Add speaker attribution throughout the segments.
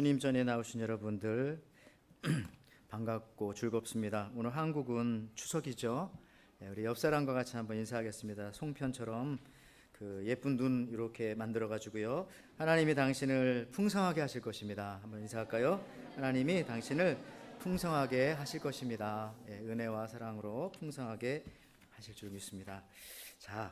Speaker 1: 주님 전에 나오신 여러분들 반갑고 즐겁습니다. 오늘 한국은 추석이죠. 우리 옆 사람과 같이 한번 인사하겠습니다. 송편처럼 그 예쁜 눈 이렇게 만들어 가지고요. 하나님이 당신을 풍성하게 하실 것입니다. 한번 인사할까요? 하나님이 당신을 풍성하게 하실 것입니다. 은혜와 사랑으로 풍성하게 하실 줄 믿습니다. 자,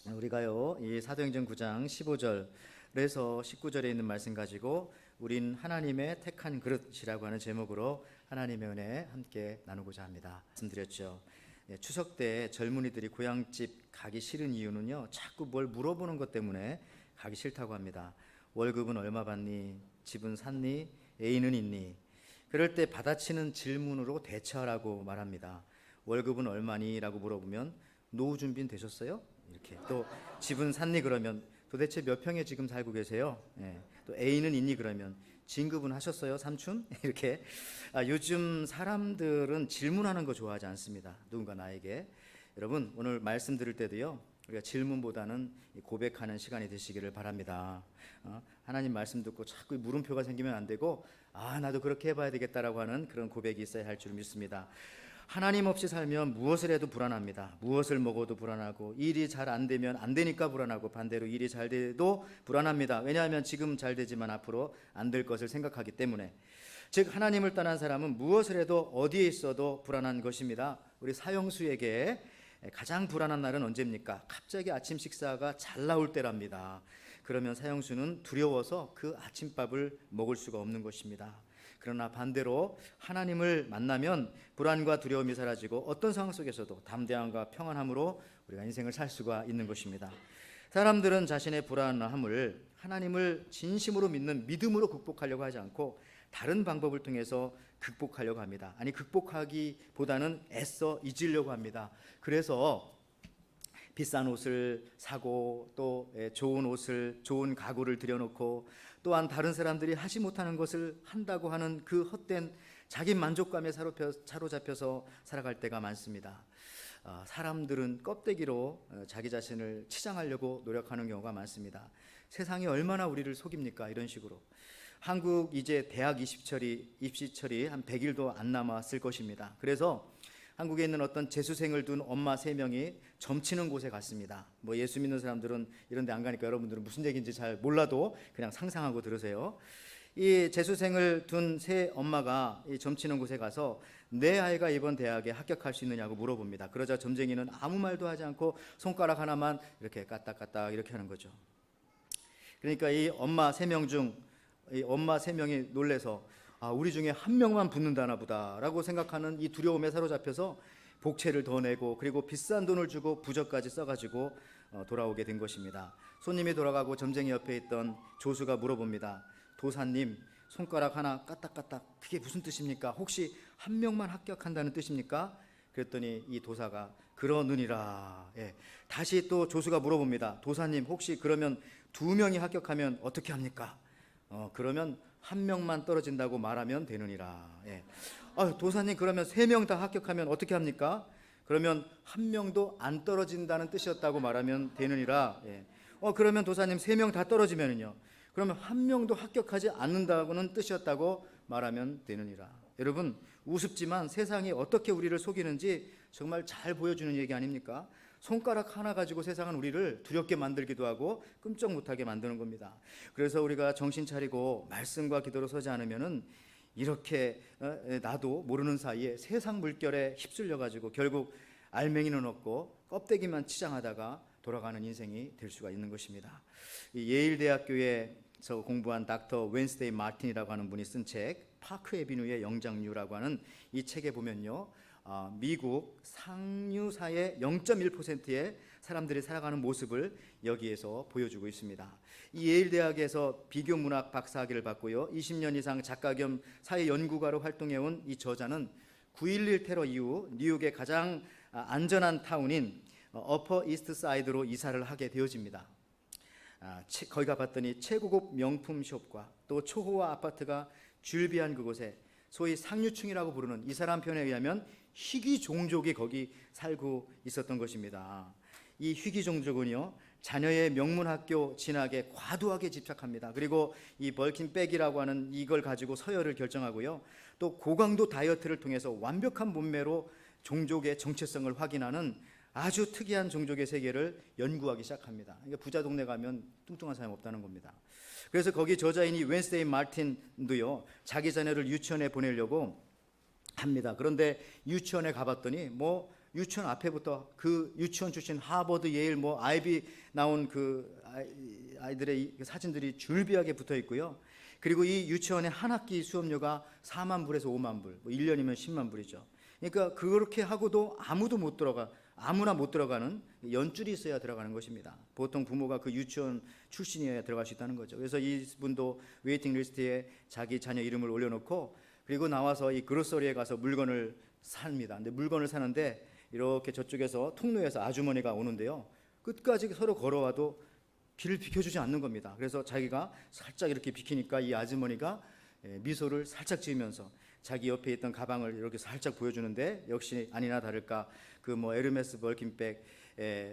Speaker 1: 우리가요 이 사도행전 9장 15절에서 19절에 있는 말씀 가지고 우린 하나님의 택한 그릇이라고 하는 제목으로 하나님의 은혜 함께 나누고자 합니다. 말씀드렸죠. 추석 때 젊은이들이 고향집 가기 싫은 이유는요, 자꾸 뭘 물어보는 것 때문에 가기 싫다고 합니다. 월급은 얼마 받니? 집은 샀니? 애인은 있니? 그럴 때 받아치는 질문으로 대처하라고 말합니다. 월급은 얼마니? 라고 물어보면 노후 준비는 되셨어요? 이렇게. 또 집은 샀니? 그러면 도대체 몇 평에 지금 살고 계세요? 또 애인은 있니? 그러면 진급은 하셨어요, 삼촌? 이렇게. 요즘 사람들은 질문하는 거 좋아하지 않습니다. 누군가 나에게. 여러분, 오늘 말씀 들을 때도요, 우리가 질문보다는 고백하는 시간이 되시기를 바랍니다. 하나님 말씀 듣고 자꾸 물음표가 생기면 안 되고, 나도 그렇게 해봐야 되겠다라고 하는 그런 고백이 있어야 할 줄 믿습니다. 하나님 없이 살면 무엇을 해도 불안합니다. 무엇을 먹어도 불안하고, 일이 잘 안 되면 안 되니까 불안하고, 반대로 일이 잘 돼도 불안합니다. 왜냐하면 지금 잘 되지만 앞으로 안 될 것을 생각하기 때문에. 즉, 하나님을 떠난 사람은 무엇을 해도 어디에 있어도 불안한 것입니다. 우리 사형수에게 가장 불안한 날은 언제입니까? 갑자기 아침 식사가 잘 나올 때랍니다. 그러면 사형수는 두려워서 그 아침밥을 먹을 수가 없는 것입니다. 그러나 반대로 하나님을 만나면 불안과 두려움이 사라지고 어떤 상황 속에서도 담대함과 평안함으로 우리가 인생을 살 수가 있는 것입니다. 사람들은 자신의 불안함을 하나님을 진심으로 믿는 믿음으로 극복하려고 하지 않고 다른 방법을 통해서 극복하려고 합니다. 아니, 극복하기보다는 애써 잊으려고 합니다. 그래서 비싼 옷을 사고, 또 좋은 옷을, 좋은 가구를 들여놓고, 또한 다른 사람들이 하지 못하는 것을 한다고 하는 그 헛된 자기 만족감에 사로잡혀서 살아갈 때가 많습니다. 사람들은 껍데기로 자기 자신을 치장하려고 노력하는 경우가 많습니다. 세상이 얼마나 우리를 속입니까? 이런 식으로. 한국 이제 대학 입시철이 한 100일도 안 남았을 것입니다. 그래서 한국에 있는 어떤 재수생을 둔 엄마 3명이 점치는 곳에 갔습니다. 예수 믿는 사람들은 이런 데 안 가니까 여러분들은 무슨 얘기인지 잘 몰라도 그냥 상상하고 들으세요. 이 재수생을 둔 세 엄마가 이 점치는 곳에 가서 내 아이가 이번 대학에 합격할 수 있느냐고 물어봅니다. 그러자 점쟁이는 아무 말도 하지 않고 손가락 하나만 이렇게 까딱까딱 이렇게 하는 거죠. 그러니까 이 엄마 3명이 놀래서 우리 중에 한 명만 붙는다나 보다 라고 생각하는 이 두려움에 사로잡혀서 복채를 더 내고, 그리고 비싼 돈을 주고 부적까지 써가지고 돌아오게 된 것입니다. 손님이 돌아가고 점쟁이 옆에 있던 조수가 물어봅니다. 도사님, 손가락 하나 까딱까딱 그게 무슨 뜻입니까? 혹시 한 명만 합격한다는 뜻입니까? 그랬더니 이 도사가 그러느니라. 다시 또 조수가 물어봅니다. 도사님, 혹시 그러면 2명이 합격하면 어떻게 합니까? 그러면 한 명만 떨어진다고 말하면 되느니라. 도사님, 그러면 3명 다 합격하면 어떻게 합니까? 그러면 한 명도 안 떨어진다는 뜻이었다고 말하면 되느니라. 그러면 도사님 3명 다 떨어지면은요? 그러면 한 명도 합격하지 않는다고는 뜻이었다고 말하면 되느니라. 여러분, 우습지만 세상이 어떻게 우리를 속이는지 정말 잘 보여주는 얘기 아닙니까? 손가락 하나 가지고 세상은 우리를 두렵게 만들기도 하고 끔찍 못하게 만드는 겁니다. 그래서 우리가 정신 차리고 말씀과 기도로 서지 않으면은 이렇게 나도 모르는 사이에 세상 물결에 휩쓸려 가지고 결국 알맹이는 없고 껍데기만 치장하다가 돌아가는 인생이 될 수가 있는 것입니다. 이 예일대학교에서 공부한 닥터 웬스데이 마틴이라고 하는 분이 쓴 책 파크 에비뉴의 영장류라고 하는 이 책에 보면요, 미국 상류사의 0.1%의 사람들이 살아가는 모습을 여기에서 보여주고 있습니다. 이 예일대학에서 비교문학 박사학위를 받고요, 20년 이상 작가 겸 사회연구가로 활동해온 이 저자는 9.11 테러 이후 뉴욕의 가장 안전한 타운인 어퍼 이스트 사이드로 이사를 하게 되어집니다. 거기 가봤더니 최고급 명품 숍과 또 초호화 아파트가 줄비한 그곳에 소위 상류층이라고 부르는 이 사람 표현에 의하면 희귀 종족이 거기 살고 있었던 것입니다. 이 희귀 종족은요, 자녀의 명문학교 진학에 과도하게 집착합니다. 그리고 이 벌킨백이라고 하는 이걸 가지고 서열을 결정하고요, 또 고강도 다이어트를 통해서 완벽한 몸매로 종족의 정체성을 확인하는 아주 특이한 종족의 세계를 연구하기 시작합니다. 그러니까 부자 동네 가면 뚱뚱한 사람이 없다는 겁니다. 그래서 거기 저자인 이 웬스데이 마틴도요, 자기 자녀를 유치원에 보내려고 합니다. 그런데 유치원에 가봤더니 뭐 유치원 앞에부터 그 유치원 출신 하버드, 예일, 뭐 아이비 나온 그 아이들의 사진들이 줄비하게 붙어 있고요. 그리고 이 유치원의 한 학기 수업료가 4만 불에서 5만 불, 뭐 1년이면 10만 불이죠. 그러니까 그렇게 하고도 아무나 못 들어가는 연줄이 있어야 들어가는 것입니다. 보통 부모가 그 유치원 출신이어야 들어갈 수 있다는 거죠. 그래서 이분도 웨이팅 리스트에 자기 자녀 이름을 올려놓고, 그리고 나와서 이 그로서리에 가서 물건을 삽니다. 근데 물건을 사는데 이렇게 저쪽에서 통로에서 아주머니가 오는데요, 끝까지 서로 걸어와도 길을 비켜주지 않는 겁니다. 그래서 자기가 살짝 이렇게 비키니까 이 아주머니가 미소를 살짝 지으면서 자기 옆에 있던 가방을 이렇게 살짝 보여주는데, 역시 아니나 다를까 그 뭐 에르메스 벌킨백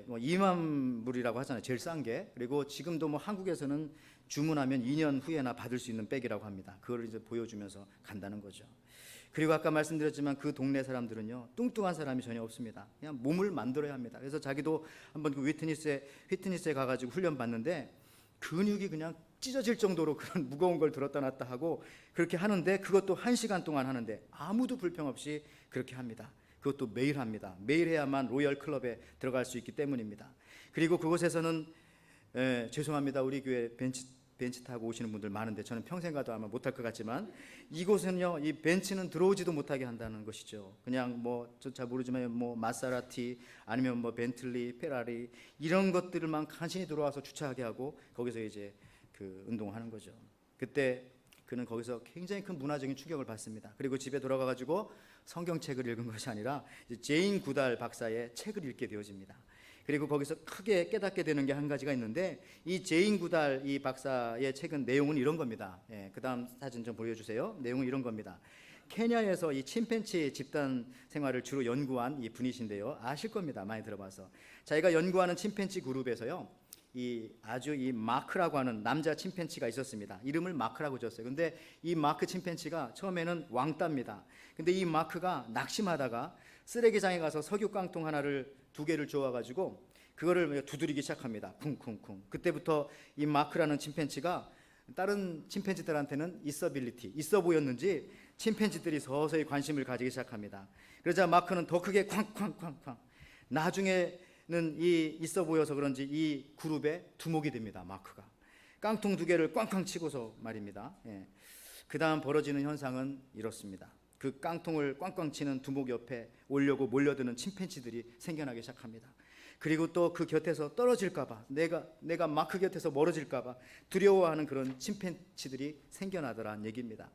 Speaker 1: 뭐 2만 불이라고 하잖아요, 제일 싼 게. 그리고 지금도 뭐 한국에서는 주문하면 2년 후에나 받을 수 있는 백이라고 합니다. 그걸 이제 보여주면서 간다는 거죠. 그리고 아까 말씀드렸지만 그 동네 사람들은요, 뚱뚱한 사람이 전혀 없습니다. 그냥 몸을 만들어야 합니다. 그래서 자기도 한번 그 피트니스에 가가지고 훈련 받는데 근육이 그냥 찢어질 정도로 그런 무거운 걸 들었다 놨다 하고 그렇게 하는데, 그것도 1시간 동안 하는데 아무도 불평 없이 그렇게 합니다. 그것도 매일 합니다. 매일 해야만 로열 클럽에 들어갈 수 있기 때문입니다. 그리고 그곳에서는 죄송합니다, 우리 교회 벤치 타고 오시는 분들 많은데 저는 평생 가도 아마 못할 것 같지만, 이곳은요, 이 벤츠는 들어오지도 못하게 한다는 것이죠. 그냥 뭐 저 잘 모르지만 뭐 마사라티 아니면 뭐 벤틀리, 페라리 이런 것들만 간신히 들어와서 주차하게 하고 거기서 이제 그 운동하는 거죠. 그때 그는 거기서 굉장히 큰 문화적인 충격을 받습니다. 그리고 집에 돌아가 가지고 성경책을 읽은 것이 아니라 제인 구달 박사의 책을 읽게 되어집니다. 그리고 거기서 크게 깨닫게 되는 게 한 가지가 있는데, 이 제인 구달 이 박사의 책은 내용은 이런 겁니다. 그 다음 사진 좀 보여주세요. 내용은 이런 겁니다. 케냐에서 이 침팬지 집단 생활을 주로 연구한 이 분이신데요, 아실 겁니다, 많이 들어봐서. 자기가 연구하는 침팬지 그룹에서요, 이 마크라고 하는 남자 침팬지가 있었습니다. 이름을 마크라고 줬어요. 근데 이 마크 침팬지가 처음에는 왕따입니다. 근데 이 마크가 낙심하다가 쓰레기장에 가서 석유 깡통 하나를 2개를 주워가지고 그거를 두드리기 시작합니다. 쿵쿵쿵. 그때부터 이 마크라는 침팬지가 다른 침팬지들한테는 있어 보였는지 침팬지들이 서서히 관심을 가지기 시작합니다. 그러자 마크는 더 크게 쾅쾅쾅쾅. 나중에는 이 있어 보여서 그런지 이 그룹의 두목이 됩니다. 마크가 깡통 2개를 꽝꽝 치고서 말입니다. 그 다음 벌어지는 현상은 이렇습니다. 그 깡통을 꽝꽝 치는 두목 옆에 오려고 몰려드는 침팬지들이 생겨나기 시작합니다. 그리고 또 그 곁에서 떨어질까봐, 내가 마크 곁에서 멀어질까봐 두려워하는 그런 침팬지들이 생겨나더란 얘기입니다.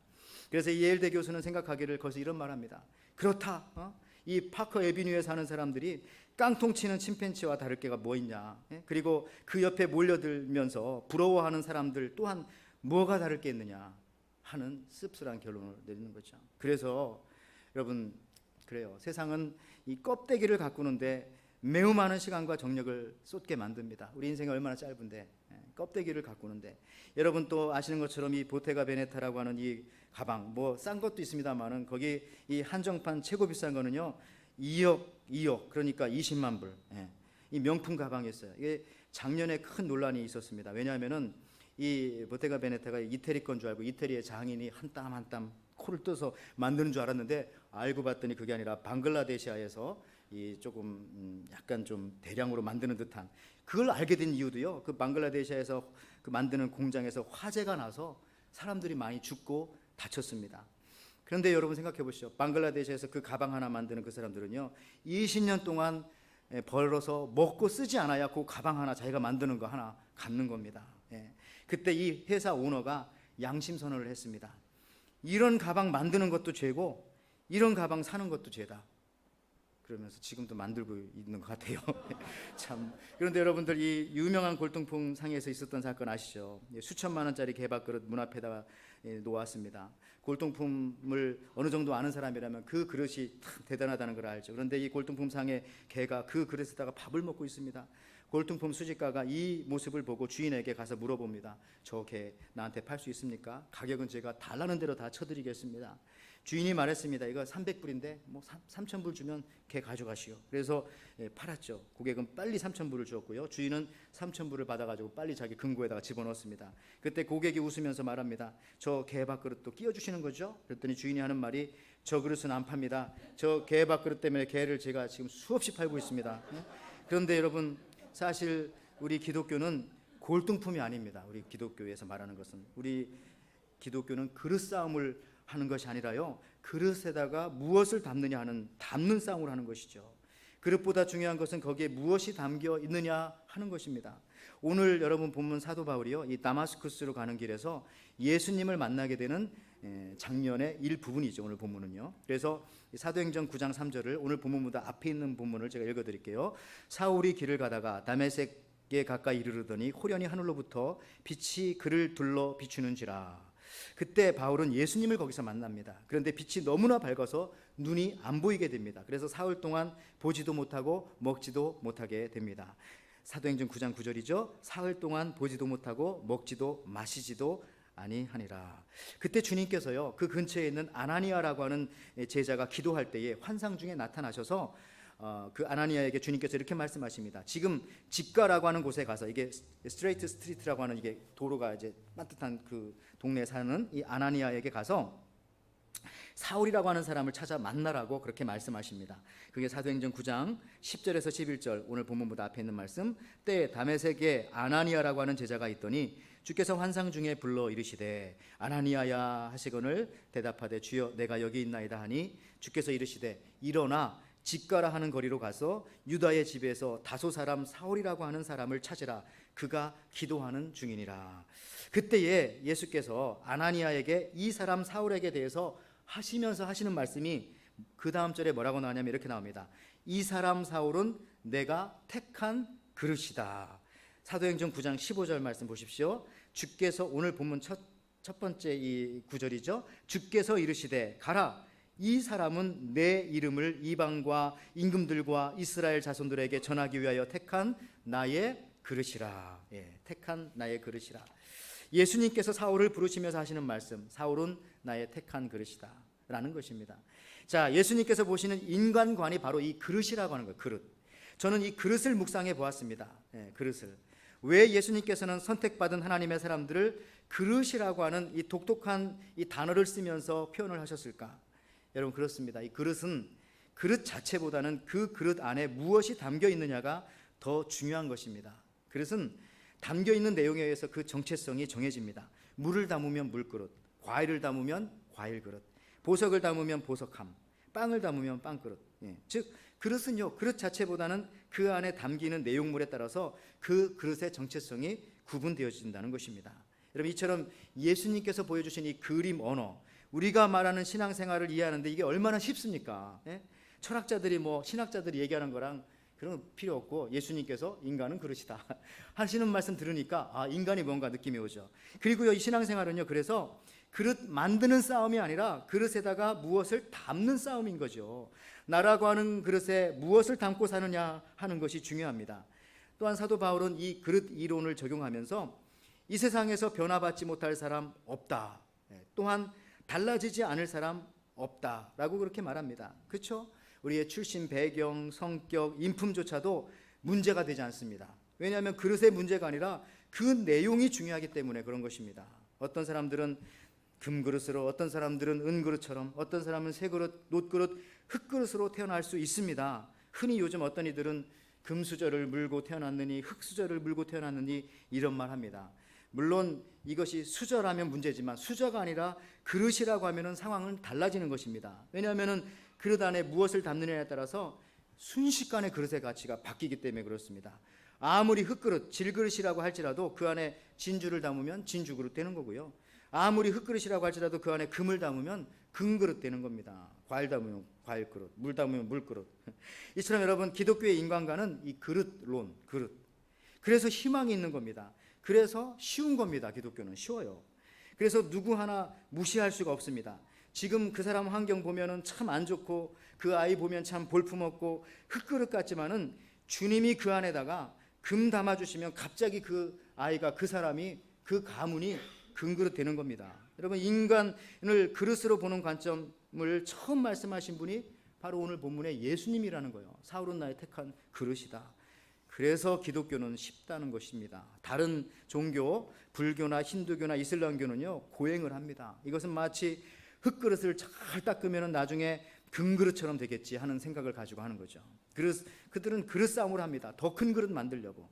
Speaker 1: 그래서 이 예일대 교수는 생각하기를 거기서 이런 말합니다. 그렇다, 이 파커 에비뉴에 사는 사람들이 깡통 치는 침팬지와 다를 게가 뭐 있냐, 그리고 그 옆에 몰려들면서 부러워하는 사람들 또한 뭐가 다를 게 있느냐 하는 씁쓸한 결론을 내리는 거죠. 그래서 여러분, 그래요. 세상은 이 껍데기를 가꾸는데 매우 많은 시간과 정력을 쏟게 만듭니다. 우리 인생이 얼마나 짧은데 껍데기를 가꾸는데. 여러분 또 아시는 것처럼 이 보테가 베네타라고 하는 이 가방, 뭐 싼 것도 있습니다만은 거기 이 한정판 최고 비싼 거는요 2억 그러니까 20만 불. 이 명품 가방이었어요. 이게 작년에 큰 논란이 있었습니다. 왜냐하면은 이 보테가 베네타가 이태리 건 줄 알고 이태리의 장인이 한 땀 한 땀 코를 떠서 만드는 줄 알았는데, 알고 봤더니 그게 아니라 방글라데시아에서 이 조금 약간 좀 대량으로 만드는 듯한, 그걸 알게 된 이유도요, 그 방글라데시아에서 그 만드는 공장에서 화재가 나서 사람들이 많이 죽고 다쳤습니다. 그런데 여러분 생각해 보시죠. 방글라데시아에서 그 가방 하나 만드는 그 사람들은요 20년 동안 벌어서 먹고 쓰지 않아야 그 가방 하나 자기가 만드는 거 하나 갚는 겁니다. 그때 이 회사 오너가 양심 선언을 했습니다. 이런 가방 만드는 것도 죄고 이런 가방 사는 것도 죄다. 그러면서 지금도 만들고 있는 것 같아요. 참. 그런데 여러분들, 이 유명한 골동품 상에서 있었던 사건 아시죠? 수천만 원짜리 개밥그릇 문 앞에다가 놓았습니다. 골동품을 어느 정도 아는 사람이라면 그 그릇이 참 대단하다는 걸 알죠. 그런데 이 골동품상의 개가 그 그릇에다가 밥을 먹고 있습니다. 골동품 수집가가 이 모습을 보고 주인에게 가서 물어봅니다. 저 개 나한테 팔 수 있습니까? 가격은 제가 달라는 대로 다 쳐드리겠습니다. 주인이 말했습니다. 이거 300불인데 뭐 3,000불 주면 개 가져가시오. 그래서 팔았죠. 고객은 빨리 3,000불을 주었고요. 주인은 3,000불을 받아가지고 빨리 자기 금고에다가 집어넣었습니다. 그때 고객이 웃으면서 말합니다. 저 개 밥그릇도 끼워주시는 거죠? 그랬더니 주인이 하는 말이 저 그릇은 안 팝니다. 저 개 밥그릇 때문에 개를 제가 지금 수없이 팔고 있습니다. 그런데 여러분, 사실 우리 기독교는 골동품이 아닙니다. 우리 기독교에서 말하는 것은, 우리 기독교는 그릇 싸움을 하는 것이 아니라요, 그릇에다가 무엇을 담느냐 하는 담는 싸움을 하는 것이죠. 그릇보다 중요한 것은 거기에 무엇이 담겨 있느냐 하는 것입니다. 오늘 여러분 본문 사도 바울이요, 이 다마스쿠스로 가는 길에서 예수님을 만나게 되는 장면의 일부분이죠. 오늘 본문은요. 그래서 사도행전 9장 3절을 오늘 본문보다 앞에 있는 본문을 제가 읽어드릴게요. 사울이 길을 가다가 다메섹에 가까이 이르르더니 호련히 하늘로부터 빛이 그를 둘러 비추는지라. 그때 바울은 예수님을 거기서 만납니다. 그런데 빛이 너무나 밝아서 눈이 안 보이게 됩니다. 그래서 사흘 동안 보지도 못하고 먹지도 못하게 됩니다. 사도행전 9장 9절이죠. 사흘 동안 보지도 못하고 먹지도 마시지도 아니하니라. 그때 주님께서요, 그 근처에 있는 아나니아라고 하는 제자가 기도할 때에 환상 중에 나타나셔서 그 아나니아에게 주님께서 이렇게 말씀하십니다. 지금 집가라고 하는 곳에 가서, 이게 스트레이트 스트리트라고 하는 이게 도로가 이제 따뜻한 그 동네에 사는 이 아나니아에게 가서 사울이라고 하는 사람을 찾아 만나라고 그렇게 말씀하십니다. 그게 사도행전 9장 10절에서 11절, 오늘 본문보다 앞에 있는 말씀. 때에 다메섹에 아나니아라고 하는 제자가 있더니 주께서 환상 중에 불러 이르시되 아나니아야 하시거늘 대답하되 주여 내가 여기 있나이다 하니 주께서 이르시되 일어나 집가라 하는 거리로 가서 유다의 집에서 다소 사람 사울이라고 하는 사람을 찾으라. 그가 기도하는 중이니라. 그때에 예수께서 아나니아에게 이 사람 사울에게 대해서 하시면서 하시는 말씀이 그 다음 절에 뭐라고 나오냐면 이렇게 나옵니다. 이 사람 사울은 내가 택한 그릇이다. 사도행전 9장 15절 말씀 보십시오. 주께서, 오늘 본문 첫 번째 이 구절이죠. 주께서 이르시되 가라. 이 사람은 내 이름을 이방과 임금들과 이스라엘 자손들에게 전하기 위하여 택한 나의 그릇이라. 택한 나의 그릇이라. 예수님께서 사울을 부르시면서 하시는 말씀, 사울은 나의 택한 그릇이다 라는 것입니다. 자, 예수님께서 보시는 인간관이 바로 이 그릇이라고 하는 거예요. 그릇. 저는 이 그릇을 묵상해 보았습니다. 그릇을. 왜 예수님께서는 선택받은 하나님의 사람들을 그릇이라고 하는 이 독특한 이 단어를 쓰면서 표현을 하셨을까? 여러분, 그렇습니다. 이 그릇은 그릇 자체보다는 그 그릇 안에 무엇이 담겨 있느냐가 더 중요한 것입니다. 그릇은 담겨 있는 내용에 의해서 그 정체성이 정해집니다. 물을 담으면 물그릇, 과일을 담으면 과일그릇, 보석을 담으면 보석함, 빵을 담으면 빵그릇. 즉 그릇은요, 그릇 자체보다는 그 안에 담기는 내용물에 따라서 그 그릇의 정체성이 구분되어진다는 것입니다. 여러분, 이처럼 예수님께서 보여주신 이 그림 언어, 우리가 말하는 신앙생활을 이해하는데 이게 얼마나 쉽습니까? 철학자들이 신학자들이 얘기하는 거랑 그런 거 필요 없고, 예수님께서 인간은 그릇이다 하시는 말씀 들으니까 인간이 뭔가 느낌이 오죠. 그리고요, 이 신앙생활은요, 그래서 그릇 만드는 싸움이 아니라 그릇에다가 무엇을 담는 싸움인 거죠. 나라고 하는 그릇에 무엇을 담고 사느냐 하는 것이 중요합니다. 또한 사도 바울은 이 그릇 이론을 적용하면서 이 세상에서 변화받지 못할 사람 없다, 또한 달라지지 않을 사람 없다라고 그렇게 말합니다. 그렇죠? 우리의 출신, 배경, 성격, 인품조차도 문제가 되지 않습니다. 왜냐하면 그릇의 문제가 아니라 그 내용이 중요하기 때문에 그런 것입니다. 어떤 사람들은 금그릇으로, 어떤 사람들은 은그릇처럼, 어떤 사람은 새그릇, 놋그릇, 흙그릇으로 태어날 수 있습니다. 흔히 요즘 어떤 이들은 금수저를 물고 태어났느니 흙수저를 물고 태어났느니 이런 말 합니다. 물론 이것이 수저라면 문제지만 수저가 아니라 그릇이라고 하면 상황은 달라지는 것입니다. 왜냐하면 그릇 안에 무엇을 담느냐에 따라서 순식간에 그릇의 가치가 바뀌기 때문에 그렇습니다. 아무리 흙그릇, 질그릇이라고 할지라도 그 안에 진주를 담으면 진주그릇 되는 거고요. 아무리 흙그릇이라고 할지라도 그 안에 금을 담으면 금그릇 되는 겁니다. 과일 담으면 과일그릇, 물 담으면 물그릇. 이처럼 여러분, 기독교의 인간관은 이 그릇론, 그릇. 그래서 희망이 있는 겁니다. 그래서 쉬운 겁니다. 기독교는 쉬워요. 그래서 누구 하나 무시할 수가 없습니다. 지금 그 사람 환경 보면은 참 안 좋고 그 아이 보면 참 볼품없고 흙그릇 같지만은 주님이 그 안에다가 금 담아주시면 갑자기 그 아이가, 그 사람이, 그 가문이 금그릇 되는 겁니다. 여러분, 인간을 그릇으로 보는 관점을 처음 말씀하신 분이 바로 오늘 본문의 예수님이라는 거예요. 사울은 나의 택한 그릇이다. 그래서 기독교는 쉽다는 것입니다. 다른 종교, 불교나 힌두교나 이슬람교는요, 고행을 합니다. 이것은 마치 흙그릇을 잘 닦으면 나중에 금그릇처럼 되겠지 하는 생각을 가지고 하는 거죠. 그들은 그릇 싸움을 합니다. 더 큰 그릇 만들려고.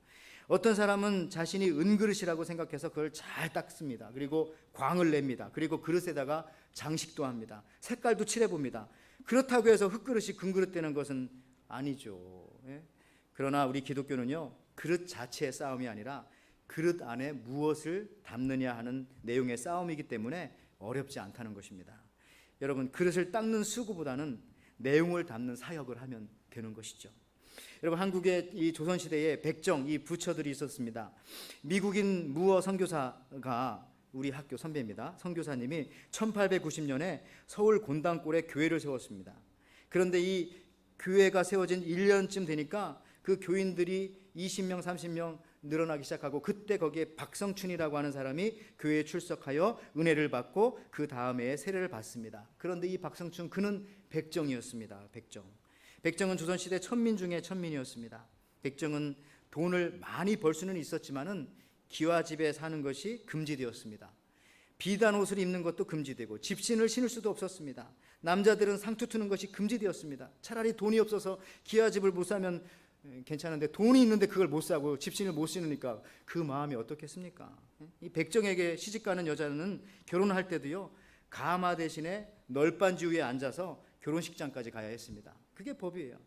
Speaker 1: 어떤 사람은 자신이 은그릇이라고 생각해서 그걸 잘 닦습니다. 그리고 광을 냅니다. 그리고 그릇에다가 장식도 합니다. 색깔도 칠해봅니다. 그렇다고 해서 흙그릇이 금그릇 되는 것은 아니죠. 예? 그러나 우리 기독교는요, 그릇 자체의 싸움이 아니라 그릇 안에 무엇을 담느냐 하는 내용의 싸움이기 때문에 어렵지 않다는 것입니다. 여러분, 그릇을 닦는 수고보다는 내용을 담는 사역을 하면 되는 것이죠. 여러분, 한국의 이 조선시대에 백정, 이 부처들이 있었습니다. 미국인 무어 선교사가 우리 학교 선배입니다. 선교사님이 1890년에 서울 곤당골에 교회를 세웠습니다. 그런데 이 교회가 세워진 1년쯤 되니까 그 교인들이 20명, 30명 늘어나기 시작하고, 그때 거기에 박성춘이라고 하는 사람이 교회에 출석하여 은혜를 받고 그 다음에 세례를 받습니다. 그런데 이 박성춘, 그는 백정이었습니다. 백정은 조선시대 천민 중에 천민이었습니다. 백정은 돈을 많이 벌 수는 있었지만은 기와집에 사는 것이 금지되었습니다. 비단 옷을 입는 것도 금지되고 집신을 신을 수도 없었습니다. 남자들은 상투 트는 것이 금지되었습니다. 차라리 돈이 없어서 기와집을 못 사면 괜찮은데 돈이 있는데 그걸 못 사고 집신을 못 신으니까 그 마음이 어떻겠습니까? 이 백정에게 시집가는 여자는 결혼할 때도요, 가마 대신에 널빤지 위에 앉아서 결혼식장까지 가야 했습니다. 그게 법이에요.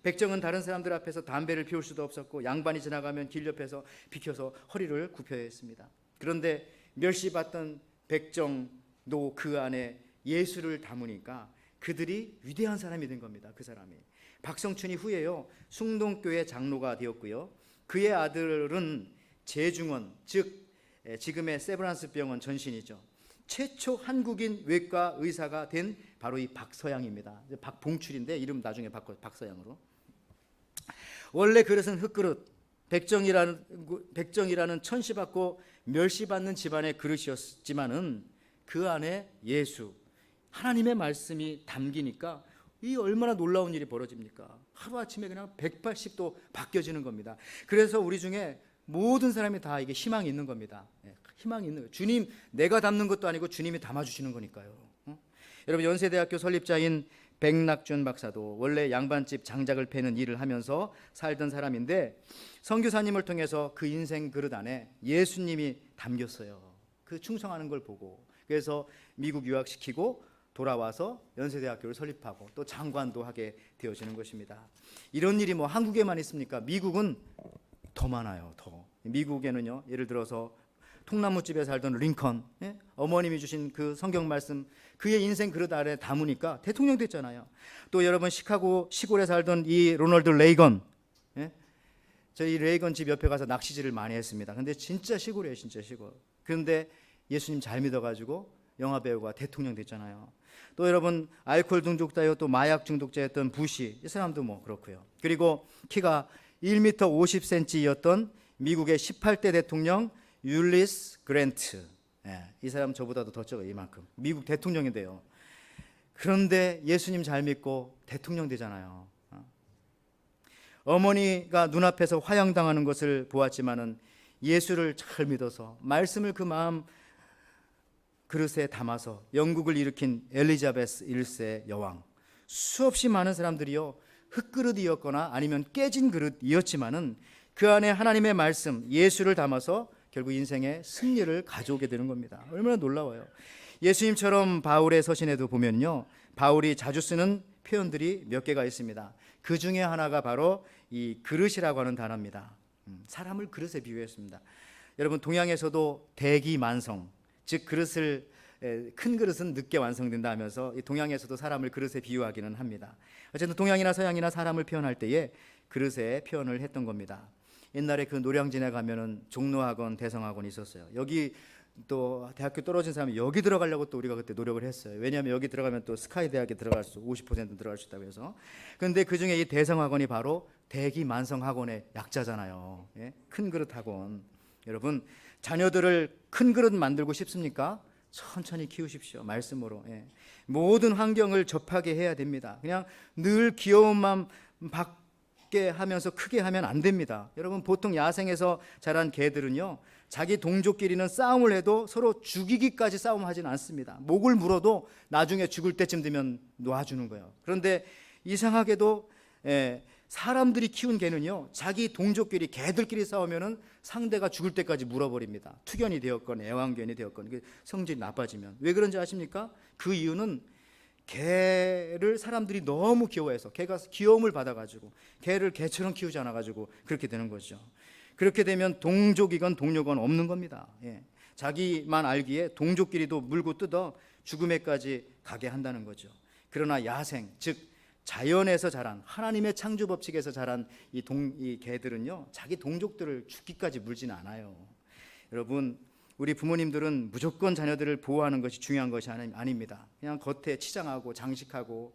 Speaker 1: 백정은 다른 사람들 앞에서 담배를 피울 수도 없었고, 양반이 지나가면 길 옆에서 비켜서 허리를 굽혀야 했습니다. 그런데 멸시받던 백정도 그 안에 예수를 담으니까 그들이 위대한 사람이 된 겁니다. 그 사람이 박성춘이 후에요, 숭동교회 장로가 되었고요, 그의 아들은 재중원, 즉 지금의 세브란스 병원 전신이죠, 최초 한국인 외과 의사가 된 바로 이 박서양입니다. 박봉출인데 이름 나중에 바꿔 박서양으로. 원래 그릇은 흙그릇, 백정이라는 천시받고 멸시받는 집안의 그릇이었지만은 그 안에 예수, 하나님의 말씀이 담기니까 이 얼마나 놀라운 일이 벌어집니까? 하루아침에 그냥 180도 바뀌어지는 겁니다. 그래서 우리 중에 모든 사람이 다 이게 희망이 있는 겁니다. 희망이 있는 거예요. 주님, 내가 담는 것도 아니고 주님이 담아주시는 거니까요. 여러분, 연세대학교 설립자인 백낙준 박사도 원래 양반집 장작을 패는 일을 하면서 살던 사람인데, 선교사님을 통해서 그 인생 그릇 안에 예수님이 담겼어요. 그 충성하는 걸 보고. 그래서 미국 유학시키고 돌아와서 연세대학교를 설립하고 또 장관도 하게 되어지는 것입니다. 이런 일이 뭐 한국에만 있습니까? 미국은 더 많아요. 더. 미국에는요, 예를 들어서 통나무집에 살던 링컨, 어머님이 주신 그 성경 말씀, 그의 인생 그릇 아래 담으니까 대통령 됐잖아요. 또 여러분, 시카고 시골에 살던 이 로널드 레이건, 저희 레이건 집 옆에 가서 낚시질을 많이 했습니다. 근데 진짜 시골이에요, 진짜 시골. 그런데 예수님 잘 믿어가지고 영화 배우가 대통령 됐잖아요. 또 여러분, 알코올 중독자요, 또 마약 중독자였던 부시, 이 사람도 뭐 그렇고요. 그리고 키가 1m 50cm였던 미국의 18대 대통령 율리스 그랜트, 이 사람 저보다도 더 적어요. 이만큼. 미국 대통령인데요. 그런데 예수님 잘 믿고 대통령 되잖아요. 어머니가 눈앞에서 화형당하는 것을 보았지만은 예수를 잘 믿어서 말씀을 그 마음 그릇에 담아서 영국을 일으킨 엘리자베스 1세 여왕, 수없이 많은 사람들이요, 흙그릇이었거나 아니면 깨진 그릇이었지만은 그 안에 하나님의 말씀, 예수를 담아서 결국 인생의 승리를 가져오게 되는 겁니다. 얼마나 놀라워요. 예수님처럼 바울의 서신에도 보면요, 바울이 자주 쓰는 표현들이 몇 개가 있습니다. 그 중에 하나가 바로 이 그릇이라고 하는 단어입니다. 사람을 그릇에 비유했습니다. 여러분, 동양에서도 대기만성, 즉 그릇을, 큰 그릇은 늦게 완성된다 하면서 동양에서도 사람을 그릇에 비유하기는 합니다. 어쨌든 동양이나 서양이나 사람을 표현할 때에 그릇에 표현을 했던 겁니다. 옛날에 그 노량진에 가면은 종로학원, 대성학원이 있었어요. 여기 또 대학교 떨어진 사람이 여기 들어가려고 또 우리가 그때 노력을 했어요. 왜냐하면 여기 들어가면 또 스카이 대학에 들어갈 수 50% 들어갈 수 있다고 해서. 그런데 그중에 이 대성학원이 바로 대기만성학원의 약자잖아요. 예? 큰 그릇 학원. 여러분, 자녀들을 큰 그릇 만들고 싶습니까? 천천히 키우십시오. 말씀으로. 예. 모든 환경을 접하게 해야 됩니다. 그냥 늘 귀여움만 받게 하면서 크게 하면 안 됩니다. 여러분, 보통 야생에서 자란 개들은요, 자기 동족끼리는 싸움을 해도 서로 죽이기까지 싸움하지는 않습니다. 목을 물어도 나중에 죽을 때쯤 되면 놓아주는 거예요. 그런데 이상하게도 사람들이 키운 개는요, 자기 동족끼리 개들끼리 싸우면은 상대가 죽을 때까지 물어버립니다. 투견이 되었건 애완견이 되었건 성질이 나빠지면. 왜 그런지 아십니까? 그 이유는 개를 사람들이 너무 귀여워해서, 개가 귀여움을 받아가지고 개를 개처럼 키우지 않아가지고 그렇게 되는 거죠. 그렇게 되면 동족이건 동료건 없는 겁니다. 예. 자기만 알기에 동족끼리도 물고 뜯어 죽음에까지 가게 한다는 거죠. 그러나 야생, 즉 자연에서 자란, 하나님의 창조 법칙에서 자란 이 개들은요, 자기 동족들을 죽기까지 물지는 않아요. 여러분, 우리 부모님들은 무조건 자녀들을 보호하는 것이 중요한 것이 아닙니다. 그냥 겉에 치장하고 장식하고,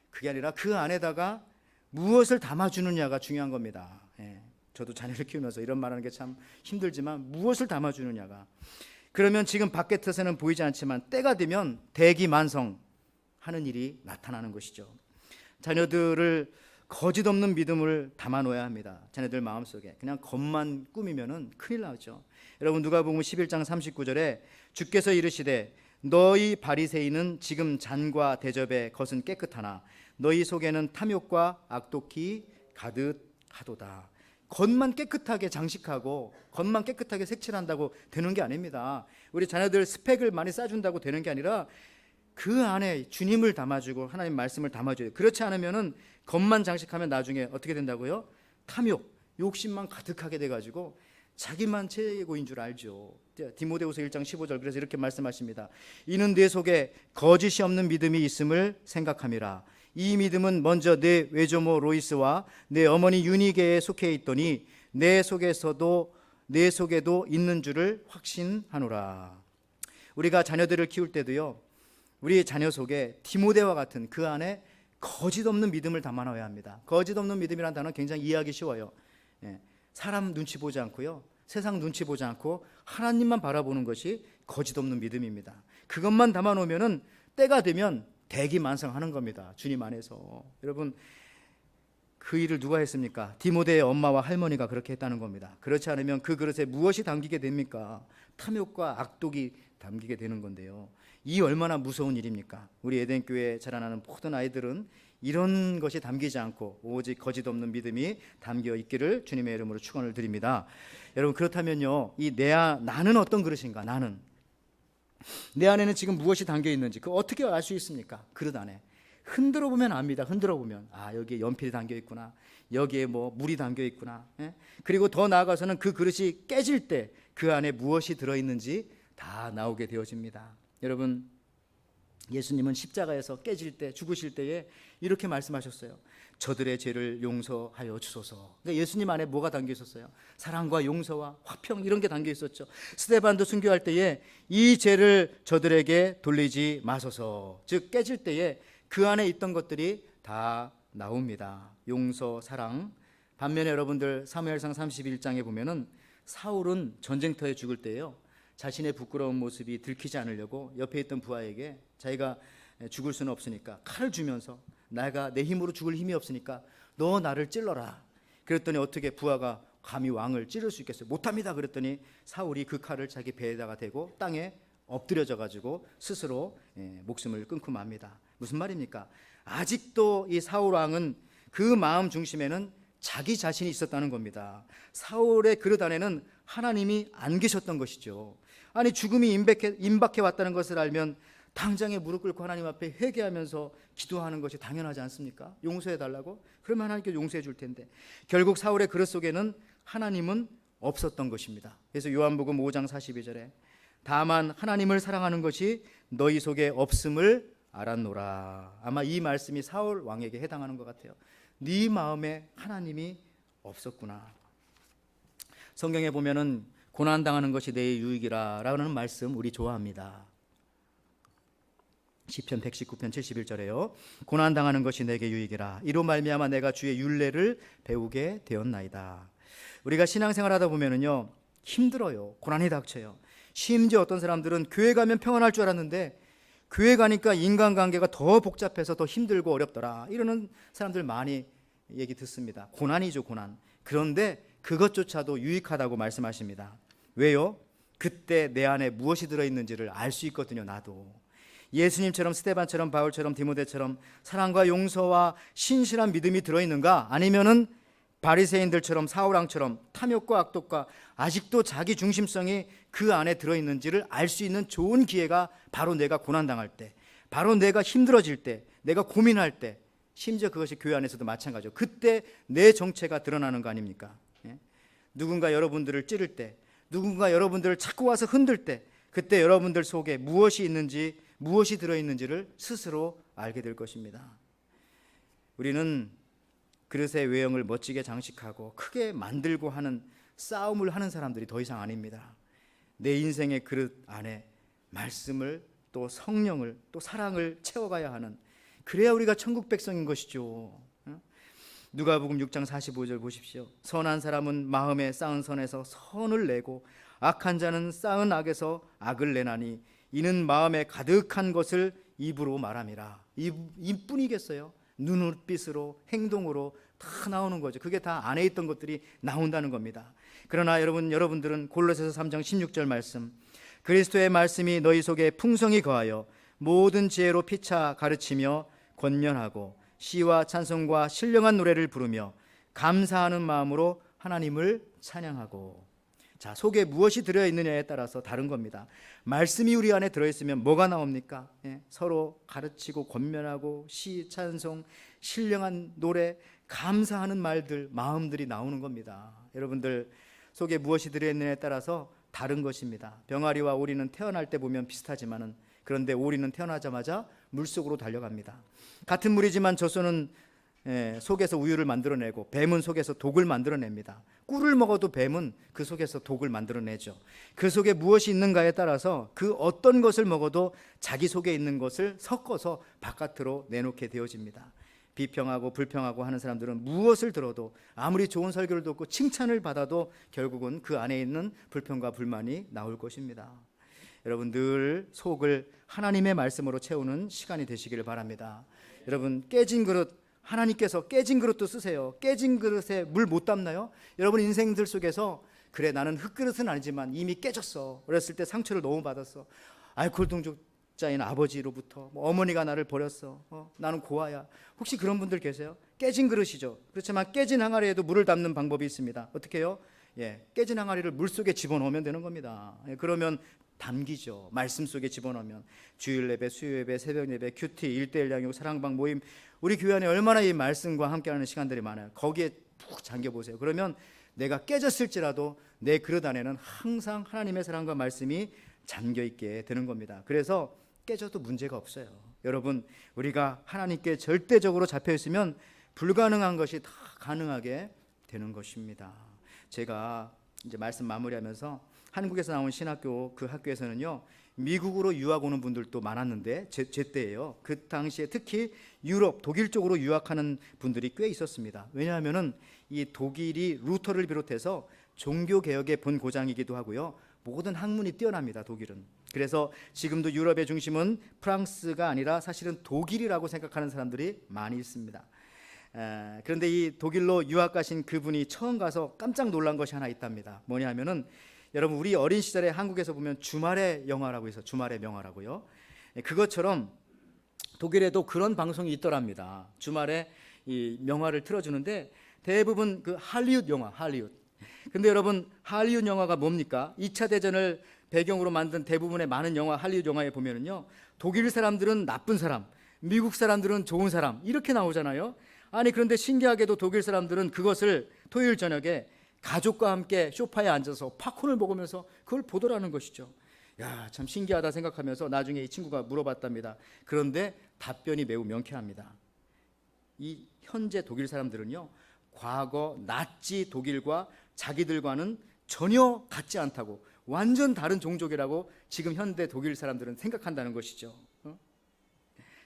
Speaker 1: 그게 아니라 그 안에다가 무엇을 담아주느냐가 중요한 겁니다. 예. 저도 자녀를 키우면서 이런 말하는 게 참 힘들지만, 무엇을 담아주느냐가. 그러면 지금 바깥에서는 보이지 않지만 때가 되면 대기만성하는 일이 나타나는 것이죠. 자녀들을 거짓 없는 믿음을 담아놓아야 합니다. 자녀들 마음속에 그냥 겉만 꾸미면은 큰일 나죠. 여러분, 누가복음 11장 39절에 주께서 이르시되 너희 바리새인은 지금 잔과 대접의 것은 깨끗하나 너희 속에는 탐욕과 악독이 가득하도다. 겉만 깨끗하게 장식하고 겉만 깨끗하게 색칠한다고 되는 게 아닙니다. 우리 자녀들 스펙을 많이 쌓아준다고 되는 게 아니라 그 안에 주님을 담아주고 하나님 말씀을 담아줘요. 그렇지 않으면은 겉만 장식하면 나중에 어떻게 된다고요? 탐욕, 욕심만 가득하게 돼가지고 자기만 최고인 줄 알죠. 디모데후서 1장 15절, 그래서 이렇게 말씀하십니다. 이는 내 속에 거짓이 없는 믿음이 있음을 생각함이라. 이 믿음은 먼저 내 외조모 로이스와 내 어머니 유니게에 속해 있더니 내 속에도 있는 줄을 확신하노라. 우리가 자녀들을 키울 때도요, 우리 자녀 속에 디모데와 같은 그 안에 거짓 없는 믿음을 담아놔야 합니다. 거짓 없는 믿음이라는 단어는 굉장히 이해하기 쉬워요. 사람 눈치 보지 않고요, 세상 눈치 보지 않고 하나님만 바라보는 것이 거짓 없는 믿음입니다. 그것만 담아놓으면은 때가 되면 대기만성하는 겁니다. 주님 안에서. 여러분, 그 일을 누가 했습니까? 디모데의 엄마와 할머니가 그렇게 했다는 겁니다. 그렇지 않으면 그 그릇에 무엇이 담기게 됩니까? 탐욕과 악독이 담기게 되는 건데요. 이 얼마나 무서운 일입니까? 우리 에덴교회에 자라나는 모든 아이들은 이런 것이 담기지 않고 오직 거짓 없는 믿음이 담겨 있기를 주님의 이름으로 축원을 드립니다. 여러분, 그렇다면요, 나는 어떤 그릇인가? 나는 내 안에는 지금 무엇이 담겨 있는지 그 어떻게 알 수 있습니까? 그릇 안에 흔들어 보면 압니다. 흔들어 보면 여기에 연필이 담겨 있구나, 여기에 뭐 물이 담겨 있구나. 그리고 더 나아가서는 그 그릇이 깨질 때 그 안에 무엇이 들어 있는지 다 나오게 되어집니다. 여러분, 예수님은 십자가에서 깨질 때, 죽으실 때에 이렇게 말씀하셨어요. 저들의 죄를 용서하여 주소서. 그러니까 예수님 안에 뭐가 담겨 있었어요? 사랑과 용서와 화평, 이런 게 담겨 있었죠. 스데반도 순교할 때에 이 죄를 저들에게 돌리지 마소서. 즉 깨질 때에 그 안에 있던 것들이 다 나옵니다. 용서, 사랑. 반면에 여러분들 사무엘상 31장에 보면은 사울은 전쟁터에 죽을 때예요, 자신의 부끄러운 모습이 들키지 않으려고 옆에 있던 부하에게 자기가 죽을 수는 없으니까 칼을 주면서 내가 내 힘으로 죽을 힘이 없으니까 너 나를 찔러라. 그랬더니 어떻게 부하가 감히 왕을 찌를 수 있겠어요? 못합니다. 그랬더니 사울이 그 칼을 자기 배에다가 대고 땅에 엎드려져 가지고 스스로 목숨을 끊고 맙니다. 무슨 말입니까? 아직도 이 사울 왕은 그 마음 중심에는 자기 자신이 있었다는 겁니다. 사울의 그릇 안에는 하나님이 안 계셨던 것이죠. 아니, 죽음이 임박해 왔다는 것을 알면 당장에 무릎 꿇고 하나님 앞에 회개하면서 기도하는 것이 당연하지 않습니까? 용서해 달라고? 그러면 하나님께 용서해 줄 텐데. 결국 사울의 그릇 속에는 하나님은 없었던 것입니다. 그래서 요한복음 5장 42절에 다만 하나님을 사랑하는 것이 너희 속에 없음을 알았노라. 아마 이 말씀이 사울 왕에게 해당하는 것 같아요. 네 마음에 하나님이 없었구나. 성경에 보면은 고난당하는 것이 내 유익이라 라는 말씀 우리 좋아합니다. 시편 119편 71절에요. 고난당하는 것이 내게 유익이라 이로 말미암아 내가 주의 율례를 배우게 되었나이다. 우리가 신앙생활하다 보면은요 힘들어요. 고난이 닥쳐요. 심지어 어떤 사람들은 교회 가면 평안할 줄 알았는데 교회 가니까 인간관계가 더 복잡해서 더 힘들고 어렵더라 이러는 사람들 많이 얘기 듣습니다. 고난이죠, 고난. 그런데 그것조차도 유익하다고 말씀하십니다. 왜요? 그때 내 안에 무엇이 들어있는지를 알 수 있거든요. 나도 예수님처럼 스데반처럼 바울처럼 디모데처럼 사랑과 용서와 신실한 믿음이 들어있는가? 아니면은 바리새인들처럼 사울왕처럼 탐욕과 악독과 아직도 자기 중심성이 그 안에 들어있는지를 알 수 있는 좋은 기회가 바로 내가 고난당할 때, 바로 내가 힘들어질 때, 내가 고민할 때, 심지어 그것이 교회 안에서도 마찬가지죠. 그때 내 정체가 드러나는 거 아닙니까? 누군가 여러분들을 찌를 때, 누군가 여러분들을 자꾸 와서 흔들 때, 그때 여러분들 속에 무엇이 있는지, 무엇이 들어있는지를 스스로 알게 될 것입니다. 우리는 그릇의 외형을 멋지게 장식하고 크게 만들고 하는 싸움을 하는 사람들이 더 이상 아닙니다. 내 인생의 그릇 안에 말씀을 또 성령을 또 사랑을 채워가야 하는, 그래야 우리가 천국 백성인 것이죠. 누가복음 6장 45절 보십시오. 선한 사람은 마음에 쌓은 선에서 선을 내고 악한 자는 쌓은 악에서 악을 내나니 이는 마음에 가득한 것을 입으로 말함이라. 입뿐이겠어요? 눈빛으로 행동으로 다 나오는 거죠. 그게 다 안에 있던 것들이 나온다는 겁니다. 그러나 여러분들은 골로새서 3장 16절 말씀, 그리스도의 말씀이 너희 속에 풍성히 거하여 모든 지혜로 피차 가르치며 권면하고 시와 찬송과 신령한 노래를 부르며 감사하는 마음으로 하나님을 찬양하고. 자, 속에 무엇이 들어있느냐에 따라서 다른 겁니다. 말씀이 우리 안에 들어있으면 뭐가 나옵니까? 서로 가르치고 권면하고 시, 찬송, 신령한 노래, 감사하는 말들, 마음들이 나오는 겁니다. 여러분들 속에 무엇이 들어있느냐에 따라서 다른 것입니다. 병아리와 오리는 태어날 때 보면 비슷하지만은, 그런데 오리는 태어나자마자 물속으로 달려갑니다. 같은 물이지만 젖소는 속에서 우유를 만들어내고 뱀은 속에서 독을 만들어냅니다. 꿀을 먹어도 뱀은 그 속에서 독을 만들어내죠. 그 속에 무엇이 있는가에 따라서 그 어떤 것을 먹어도 자기 속에 있는 것을 섞어서 바깥으로 내놓게 되어집니다. 비평하고 불평하고 하는 사람들은 무엇을 들어도, 아무리 좋은 설교를 듣고 칭찬을 받아도 결국은 그 안에 있는 불평과 불만이 나올 것입니다. 여러분 늘 속을 하나님의 말씀으로 채우는 시간이 되시기를 바랍니다. 여러분 깨진 그릇, 하나님께서 깨진 그릇도 쓰세요. 깨진 그릇에 물 못 담나요? 여러분 인생들 속에서 그래 나는 흙그릇은 아니지만 이미 깨졌어. 어렸을 때 상처를 너무 받았어. 알코올 중독자인 아버지로부터 어머니가 나를 버렸어. 나는 고아야. 혹시 그런 분들 계세요? 깨진 그릇이죠. 그렇지만 깨진 항아리에도 물을 담는 방법이 있습니다. 어떻게 해요? 깨진 항아리를 물속에 집어넣으면 되는 겁니다. 그러면 담기죠. 말씀 속에 집어넣으면. 주일 예배, 수요 예배, 새벽 예배, 큐티, 1:1 양육, 사랑방 모임, 우리 교회 안에 얼마나 이 말씀과 함께하는 시간들이 많아요. 거기에 푹 잠겨보세요. 그러면 내가 깨졌을지라도 내 그릇 안에는 항상 하나님의 사랑과 말씀이 잠겨있게 되는 겁니다. 그래서 깨져도 문제가 없어요. 여러분 우리가 하나님께 절대적으로 잡혀있으면 불가능한 것이 다 가능하게 되는 것입니다. 제가 이제 말씀 마무리하면서 한국에서 나온 신학교, 그 학교에서는요 미국으로 유학 오는 분들도 많았는데 제 때예요. 그 당시에 특히 유럽, 독일 쪽으로 유학하는 분들이 꽤 있었습니다. 왜냐하면은 이 독일이 루터를 비롯해서 종교개혁의 본고장이기도 하고요, 모든 학문이 뛰어납니다. 독일은. 그래서 지금도 유럽의 중심은 프랑스가 아니라 사실은 독일이라고 생각하는 사람들이 많이 있습니다. 그런데 이 독일로 유학 가신 그분이 처음 가서 깜짝 놀란 것이 하나 있답니다. 뭐냐 하면은 여러분 우리 어린 시절에 한국에서 보면 주말의 영화라고 해서 주말의 명화라고요. 그것처럼 독일에도 그런 방송이 있더랍니다. 주말에 이 명화를 틀어주는데 대부분 그 할리우드 영화, 할리우드. 근데 여러분 할리우드 영화가 뭡니까? 2차 대전을 배경으로 만든 대부분의 많은 영화, 할리우드 영화에 보면은요 독일 사람들은 나쁜 사람, 미국 사람들은 좋은 사람 이렇게 나오잖아요. 아니 그런데 신기하게도 독일 사람들은 그것을 토요일 저녁에 가족과 함께 소파에 앉아서 팝콘을 먹으면서 그걸 보더라는 것이죠. 야, 참 신기하다 생각하면서 나중에 이 친구가 물어봤답니다. 그런데 답변이 매우 명쾌합니다. 이 현재 독일 사람들은요 과거 나치 독일과 자기들과는 전혀 같지 않다고, 완전 다른 종족이라고 지금 현대 독일 사람들은 생각한다는 것이죠.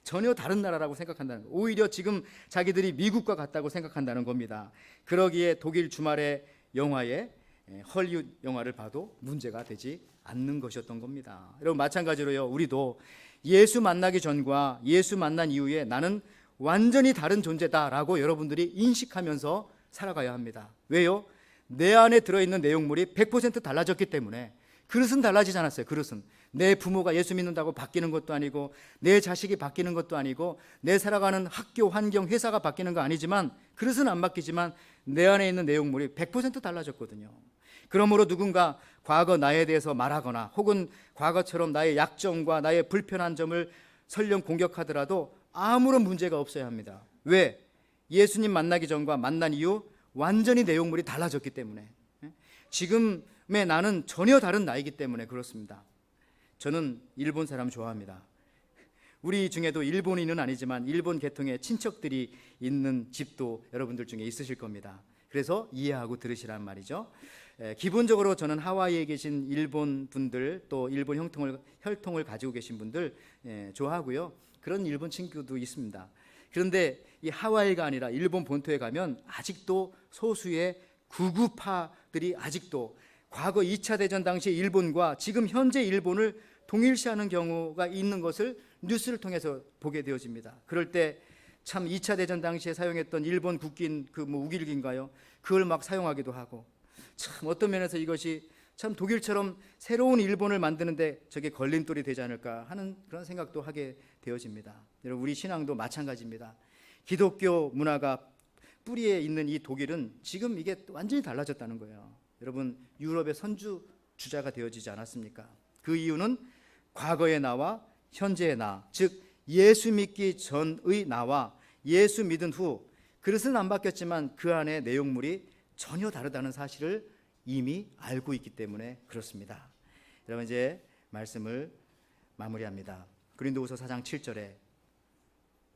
Speaker 1: 전혀 다른 나라라고 생각한다는 거. 오히려 지금 자기들이 미국과 같다고 생각한다는 겁니다. 그러기에 독일 주말의 영화에 헐리우드 영화를 봐도 문제가 되지 않는 것이었던 겁니다. 여러분, 마찬가지로요, 우리도 예수 만나기 전과 예수 만난 이후에 나는 완전히 다른 존재다라고 여러분들이 인식하면서 살아가야 합니다. 왜요? 내 안에 들어있는 내용물이 100% 달라졌기 때문에. 그릇은 달라지지 않았어요. 그릇은 내 부모가 예수 믿는다고 바뀌는 것도 아니고, 내 자식이 바뀌는 것도 아니고, 내 살아가는 학교, 환경, 회사가 바뀌는 거 아니지만, 그릇은 안 바뀌지만 내 안에 있는 내용물이 100% 달라졌거든요. 그러므로 누군가 과거 나에 대해서 말하거나 혹은 과거처럼 나의 약점과 나의 불편한 점을 설령 공격하더라도 아무런 문제가 없어야 합니다. 왜? 예수님 만나기 전과 만난 이후 완전히 내용물이 달라졌기 때문에. 지금의 나는 전혀 다른 나이기 때문에 그렇습니다. 저는 일본 사람 좋아합니다. 우리 중에도 일본인은 아니지만 일본 계통의 친척들이 있는 집도 여러분들 중에 있으실 겁니다. 그래서 이해하고 들으시란 말이죠. 기본적으로 저는 하와이에 계신 일본 분들, 또 일본 혈통을 가지고 계신 분들 좋아하고요. 그런 일본 친구도 있습니다. 그런데 이 하와이가 아니라 일본 본토에 가면 아직도 소수의 구구파들이 아직도 과거 2차 대전 당시 일본과 지금 현재 일본을 동일시하는 경우가 있는 것을 뉴스를 통해서 보게 되어집니다. 그럴 때 참 2차 대전 당시에 사용했던 일본 국기인 그 우길기인가요? 그걸 막 사용하기도 하고, 참 어떤 면에서 이것이 참 독일처럼 새로운 일본을 만드는데 저게 걸림돌이 되지 않을까 하는 그런 생각도 하게 되어집니다. 여러분, 우리 신앙도 마찬가지입니다. 기독교 문화가 뿌리에 있는 이 독일은 지금 이게 완전히 달라졌다는 거예요. 여러분, 유럽의 선주주자가 되어지지 않았습니까? 그 이유는 과거의 나와 현재의 나, 즉 예수 믿기 전의 나와 예수 믿은 후, 그릇은 안 바뀌었지만 그 안에 내용물이 전혀 다르다는 사실을 이미 알고 있기 때문에 그렇습니다. 여러분, 이제 말씀을 마무리합니다. 고린도후서 4장 7절에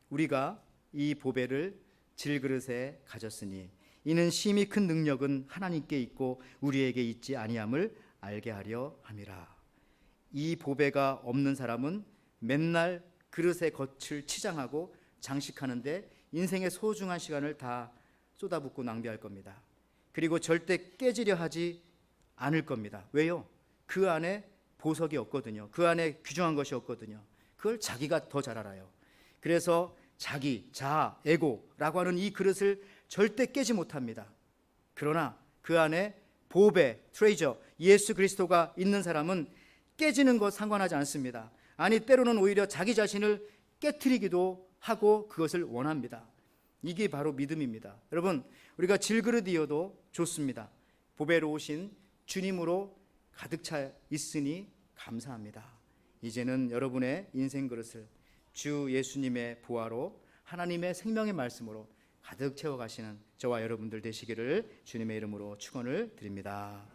Speaker 1: 우리가 이 보배를 질그릇에 가졌으니 이는 심히 큰 능력은 하나님께 있고 우리에게 있지 아니함을 알게 하려 함이라. 이 보배가 없는 사람은 맨날 그릇의 겉을 치장하고 장식하는데 인생의 소중한 시간을 다 쏟아붓고 낭비할 겁니다. 그리고 절대 깨지려 하지 않을 겁니다. 왜요? 그 안에 보석이 없거든요. 그 안에 귀중한 것이 없거든요. 그걸 자기가 더 잘 알아요. 그래서 자기, 자아, 에고라고 하는 이 그릇을 절대 깨지 못합니다. 그러나 그 안에 보배, 트레이저, 예수 그리스도가 있는 사람은 깨지는 것 상관하지 않습니다. 아니, 때로는 오히려 자기 자신을 깨트리기도 하고 그것을 원합니다. 이게 바로 믿음입니다. 여러분, 우리가 질그릇이어도 좋습니다. 보배로 오신 주님으로 가득 차 있으니 감사합니다. 이제는 여러분의 인생 그릇을 주 예수님의 보화로, 하나님의 생명의 말씀으로 가득 채워가시는 저와 여러분들 되시기를 주님의 이름으로 축원을 드립니다.